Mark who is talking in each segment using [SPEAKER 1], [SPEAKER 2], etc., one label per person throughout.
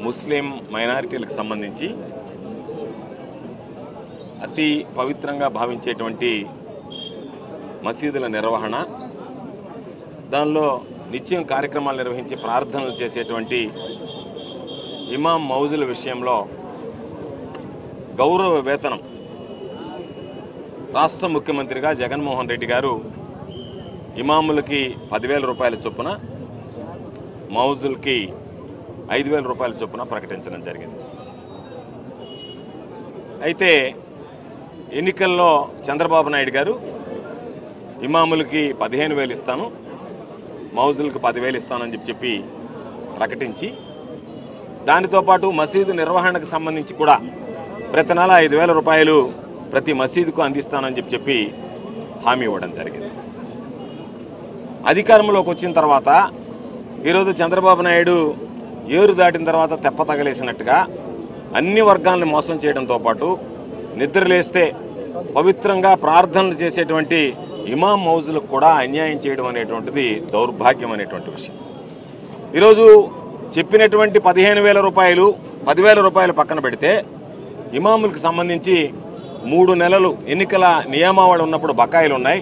[SPEAKER 1] ముస్లిం మైనారిటీలకు సంబంధించి అతి పవిత్రంగా భావించేటువంటి మసీదుల నిర్వహణ, దానిలో నిత్యం కార్యక్రమాలు నిర్వహించి ప్రార్థనలు చేసేటువంటి ఇమాం మౌజుల విషయంలో గౌరవ వేతనం రాష్ట్ర ముఖ్యమంత్రిగా జగన్మోహన్ రెడ్డి గారు ఇమాములకి 10,000 రూపాయల చొప్పున, మౌజులకి 5,000 రూపాయల చొప్పున ప్రకటించడం జరిగింది. అయితే ఎన్నికల్లో చంద్రబాబు నాయుడు గారు ఇమాములకి 15,000 ఇస్తాను, మౌజులకు 10,000 ఇస్తానని చెప్పి ప్రకటించి, దానితో పాటు మసీదు నిర్వహణకు సంబంధించి కూడా ప్రతి నెల 5,000 రూపాయలు ప్రతి మసీదుకు అందిస్తానని చెప్పి హామీ ఇవ్వడం జరిగింది. అధికారంలోకి వచ్చిన తర్వాత ఈరోజు చంద్రబాబు నాయుడు ఏరు దాటిన తర్వాత తెప్ప తగలేసినట్టుగా అన్ని వర్గాలను మోసం చేయడంతో పాటు నిద్రలేస్తే పవిత్రంగా ప్రార్థనలు చేసేటువంటి ఇమాం మౌజులకు కూడా అన్యాయం చేయడం అనేటువంటిది దౌర్భాగ్యం అనేటువంటి విషయం. ఈరోజు చెప్పినటువంటి 15,000 రూపాయలు 10,000 రూపాయలు పక్కన పెడితే ఇమాములకు సంబంధించి 3 నెలలు ఎన్నికల నియమావళి ఉన్నప్పుడు బకాయిలు ఉన్నాయి.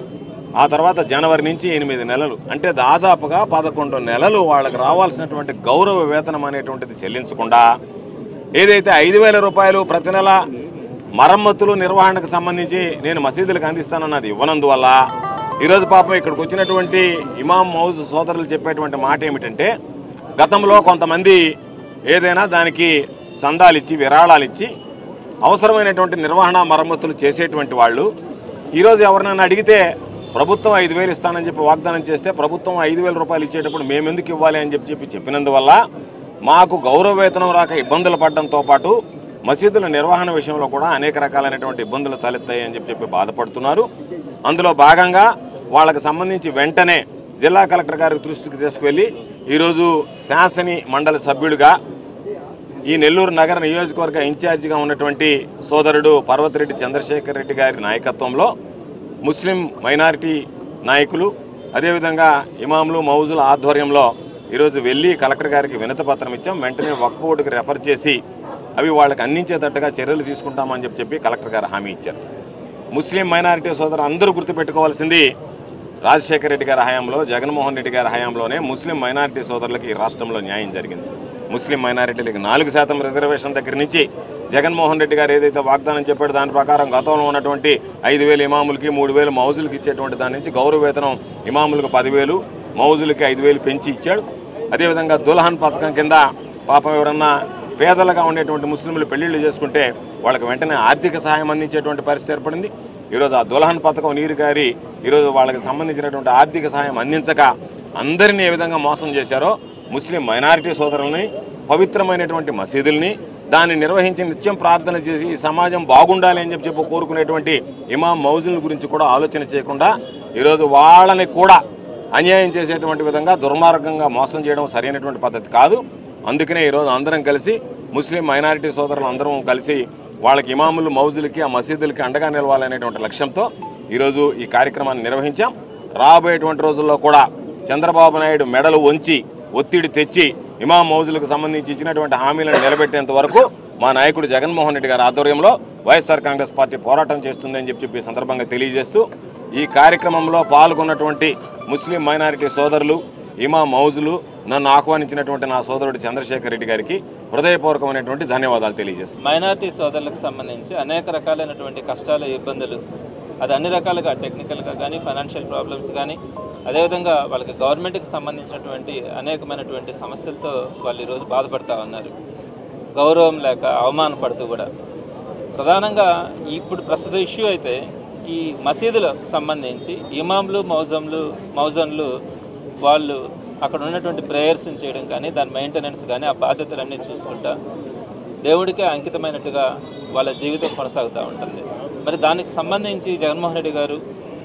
[SPEAKER 1] ఆ తర్వాత జనవరి నుంచి 8 నెలలు, అంటే దాదాపుగా 11 నెలలు వాళ్ళకి రావాల్సినటువంటి గౌరవ వేతనం అనేటువంటిది చెల్లించకుండా ఏదైతే 5,000 రూపాయలు ప్రతి నెల మరమ్మతులు నిర్వహణకు సంబంధించి నేను మసీదులకు అందిస్తానన్నది ఇవ్వనందువల్ల ఈరోజు పాపం ఇక్కడికి వచ్చినటువంటి ఇమాం మౌజ్ సోదరులు చెప్పేటువంటి మాట ఏమిటంటే, గతంలో కొంతమంది ఏదైనా దానికి చందాలు ఇచ్చి విరాళాలు ఇచ్చి అవసరమైనటువంటి నిర్వహణ మరమ్మతులు చేసేటువంటి వాళ్ళు ఈరోజు ఎవరినైనా అడిగితే ప్రభుత్వం 5,000 ఇస్తానని చెప్పి వాగ్దానం చేస్తే ప్రభుత్వం 5,000 రూపాయలు ఇచ్చేటప్పుడు మేము ఎందుకు ఇవ్వాలి అని చెప్పినందువల్ల మాకు గౌరవ వేతనం రాక ఇబ్బందులు పడడంతో పాటు మసీదుల నిర్వహణ విషయంలో కూడా అనేక రకాలైనటువంటి ఇబ్బందులు తలెత్తాయి అని చెప్పి బాధపడుతున్నారు. అందులో భాగంగా వాళ్ళకి సంబంధించి వెంటనే జిల్లా కలెక్టర్ గారి దృష్టికి తీసుకువెళ్ళి ఈరోజు శాసని మండలి సభ్యుడిగా ఈ నెల్లూరు నగర నియోజకవర్గ ఇన్ఛార్జిగా ఉన్నటువంటి సోదరుడు పర్వతిరెడ్డి చంద్రశేఖర్ రెడ్డి గారి నాయకత్వంలో ముస్లిం మైనారిటీ నాయకులు, అదేవిధంగా ఇమాములు మౌజుల ఆధ్వర్యంలో ఈరోజు వెళ్ళి కలెక్టర్ గారికి వినతి పత్రం ఇచ్చాం. వెంటనే వక్ఫ్ బోర్డుకి రెఫర్ చేసి అవి వాళ్ళకి అందించేటట్టుగా చర్యలు తీసుకుంటామని చెప్పి కలెక్టర్ గారు హామీ ఇచ్చారు. ముస్లిం మైనారిటీ సోదరులు అందరూ గుర్తుపెట్టుకోవాల్సింది, రాజశేఖర రెడ్డి గారి హయాంలో, జగన్మోహన్ రెడ్డి గారి హయాంలోనే ముస్లిం మైనారిటీ సోదరులకి ఈ రాష్ట్రంలో న్యాయం జరిగింది. ముస్లిం మైనారిటీలకు 4% రిజర్వేషన్ దగ్గర నుంచి జగన్మోహన్ రెడ్డి గారు ఏదైతే వాగ్దానం చెప్పాడో దాని ప్రకారం గతంలో ఉన్నటువంటి 5,000 ఇమాములకి 3,000 మౌజులకి ఇచ్చేటువంటి దాని నుంచి గౌరవ వేతనం ఇమాములకు 10,000, మౌజులకి 5,000 పెంచి ఇచ్చాడు. అదేవిధంగా దుల్హన్ పథకం కింద పాపం ఎవరన్నా పేదలుగా ఉండేటువంటి ముస్లింలు పెళ్లిళ్ళు చేసుకుంటే వాళ్ళకి వెంటనే ఆర్థిక సహాయం అందించేటువంటి పరిస్థితి ఏర్పడింది. ఈరోజు ఆ దుల్హన్ పథకం నీరు గారి ఈరోజు వాళ్ళకి సంబంధించినటువంటి ఆర్థిక సహాయం అందించక అందరినీ ఏ విధంగా మోసం చేశారో ముస్లిం మైనారిటీ సోదరులని, పవిత్రమైనటువంటి మసీదుల్ని, దాన్ని నిర్వహించి నిత్యం ప్రార్థన చేసి ఈ సమాజం బాగుండాలి అని చెప్పి కోరుకునేటువంటి ఇమాం మౌజుల గురించి కూడా ఆలోచన చేయకుండా ఈరోజు వాళ్ళని కూడా అన్యాయం చేసేటువంటి విధంగా దుర్మార్గంగా మోసం చేయడం సరైనటువంటి పద్ధతి కాదు. అందుకనే ఈరోజు అందరం కలిసి ముస్లిం మైనారిటీ సోదరులు అందరం కలిసి వాళ్ళకి ఇమాములు మౌజులకి ఆ మసీదులకి అండగా నిలవాలనేటువంటి లక్ష్యంతో ఈరోజు ఈ కార్యక్రమాన్ని నిర్వహించాం. రాబోయేటువంటి రోజుల్లో కూడా చంద్రబాబు నాయుడు మెడలు వంచి ఒత్తిడి తెచ్చి ఇమాం మౌజులకు సంబంధించి ఇచ్చినటువంటి హామీలను నిలబెట్టేంత వరకు మా నాయకుడు జగన్మోహన్ రెడ్డి గారి ఆధ్వర్యంలో వైఎస్ఆర్ కాంగ్రెస్ పార్టీ పోరాటం చేస్తుందని చెప్పి సందర్భంగా తెలియజేస్తూ, ఈ కార్యక్రమంలో పాల్గొన్నటువంటి ముస్లిం మైనారిటీ సోదరులు, ఇమాం మౌజులు, నన్ను ఆహ్వానించినటువంటి నా సోదరుడు చంద్రశేఖర్ రెడ్డి గారికి హృదయపూర్వకమైనటువంటి ధన్యవాదాలు తెలియజేస్తున్నాను.
[SPEAKER 2] మైనారిటీ సోదరులకు సంబంధించి అనేక రకాలైనటువంటి కష్టాలు, ఇబ్బందులు, అది అన్ని రకాలుగా టెక్నికల్గా కానీ, ఫైనాన్షియల్ ప్రాబ్లమ్స్ కానీ, అదేవిధంగా వాళ్ళకి గవర్నమెంట్కి సంబంధించినటువంటి అనేకమైనటువంటి సమస్యలతో వాళ్ళు ఈరోజు బాధపడుతూ ఉన్నారు. గౌరవం లేక అవమానపడుతూ కూడా. ప్రధానంగా ఇప్పుడు ప్రస్తుత ఇష్యూ అయితే ఈ మసీదులకు సంబంధించి ఇమాంలు మౌజన్లు వాళ్ళు అక్కడ ఉన్నటువంటి ప్రేయర్స్ని చేయడం కానీ, దాని మెయింటెనెన్స్ కానీ, ఆ బాధ్యతలన్నీ చూసుకుంటా దేవుడికే అంకితమైనట్టుగా వాళ్ళ జీవితం కొనసాగుతూ ఉంటుంది. మరి దానికి సంబంధించి జగన్మోహన్ రెడ్డి గారు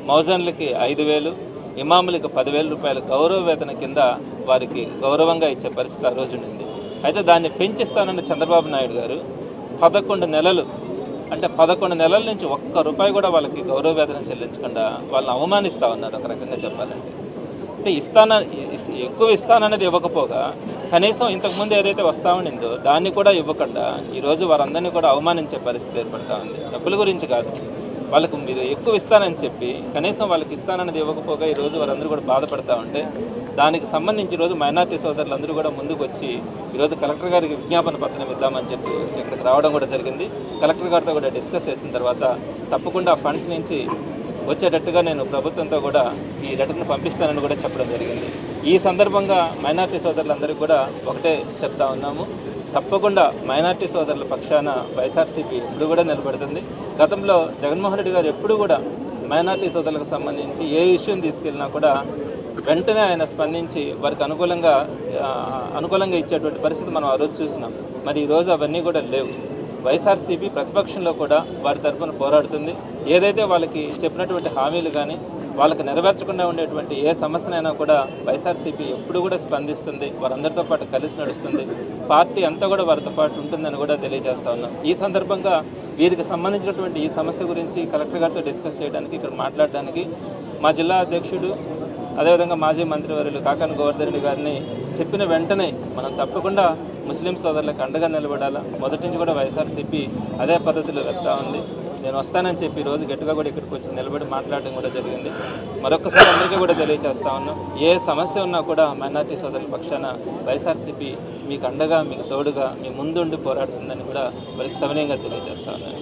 [SPEAKER 2] మౌజన్లకి 5,000, ఇమాములకి 10,000 రూపాయల గౌరవ వేతన కింద వారికి గౌరవంగా ఇచ్చే పరిస్థితి ఆ రోజు ఉండింది. అయితే దాన్ని పెంచిస్తానన్న చంద్రబాబు నాయుడు గారు 11 నెలలు, అంటే 11 నెలల నుంచి ఒక్క రూపాయి కూడా వాళ్ళకి గౌరవ వేతనం చెల్లించకుండా వాళ్ళని అవమానిస్తూ ఉన్నారు ఒక రకంగా చెప్పాలంటే. అంటే అంటే ఎక్కువ ఇస్తాననేది ఇవ్వకపోగా కనీసం ఇంతకుముందు ఏదైతే వస్తూ ఉండిందో దాన్ని కూడా ఇవ్వకుండా ఈరోజు వారందరినీ కూడా అవమానించే పరిస్థితి ఏర్పడతా ఉంది. డబ్బుల గురించి కాదు, వాళ్ళకు మీరు ఎక్కువ ఇస్తానని చెప్పి కనీసం వాళ్ళకి ఇస్తానన్నది ఇవ్వకపోగా ఈరోజు వారందరూ కూడా బాధపడతా ఉంటే దానికి సంబంధించి ఈరోజు మైనార్టీ సోదరులందరూ కూడా ముందుకు వచ్చి ఈరోజు కలెక్టర్ గారికి విజ్ఞాపన పత్రం ఇద్దామని చెప్పి ఇక్కడికి రావడం కూడా జరిగింది. కలెక్టర్ గారితో కూడా డిస్కస్ చేసిన తర్వాత తప్పకుండా ఫండ్స్ నుంచి వచ్చేటట్టుగా నేను ప్రభుత్వంతో కూడా ఈ లెటర్ను పంపిస్తానని కూడా చెప్పడం జరిగింది. ఈ సందర్భంగా మైనార్టీ సోదరులందరికీ కూడా ఒకటే చెప్తా ఉన్నాము, తప్పకుండా మైనార్టీ సోదరుల పక్షాన వైఎస్ఆర్సీపీ ఎప్పుడు కూడా నిలబడుతుంది. గతంలో జగన్మోహన్ రెడ్డి గారు ఎప్పుడు కూడా మైనార్టీ సోదరులకు సంబంధించి ఏ ఇష్యూని తీసుకెళ్ళినా కూడా వెంటనే ఆయన స్పందించి వారికి అనుకూలంగా ఇచ్చేటువంటి పరిస్థితి మనం ఆ రోజు చూసినాం. మరి ఈరోజు అవన్నీ కూడా లేవు. వైఎస్ఆర్సీపీ ప్రతిపక్షంలో కూడా వారి తరఫున పోరాడుతుంది. ఏదైతే వాళ్ళకి చెప్పినటువంటి హామీలు కానీ వాళ్ళకి నెరవేర్చకుండా ఉండేటువంటి ఏ సమస్యనైనా కూడా వైఎస్ఆర్సీపీ ఎప్పుడు కూడా స్పందిస్తుంది, వారందరితో పాటు కలిసి నడుస్తుంది. పార్టీ అంతా కూడా వారితో పాటు ఉంటుందని కూడా తెలియజేస్తా ఉన్నాం. ఈ సందర్భంగా వీరికి సంబంధించినటువంటి ఈ సమస్య గురించి కలెక్టర్ గారితో డిస్కస్ చేయడానికి, ఇక్కడ మాట్లాడడానికి మా జిల్లా అధ్యక్షుడు అదేవిధంగా మాజీ మంత్రివర్యులు కాకాని గోవర్ధన్ రెడ్డి గారిని చెప్పిన వెంటనే మనం తప్పకుండా ముస్లిం సోదరులకు అండగా నిలబడాలా. మొదటి నుంచి కూడా వైఎస్ఆర్సీపీ అదే పద్ధతిలో వెళ్తా ఉంది. నేను వస్తానని చెప్పి ఈరోజు గట్టిగా కూడా ఇక్కడికి వచ్చి నిలబడి మాట్లాడడం కూడా జరిగింది. మరొకసారి అందరికీ కూడా తెలియజేస్తా ఉన్నాం, ఏ సమస్య ఉన్నా కూడా మైనార్టీ సోదరుల పక్షాన వైఎస్ఆర్సీపీ మీకు అండగా, మీకు తోడుగా, మీ ముందుండి పోరాడుతుందని కూడా వారికి సవినయంగా తెలియజేస్తా ఉన్నాను.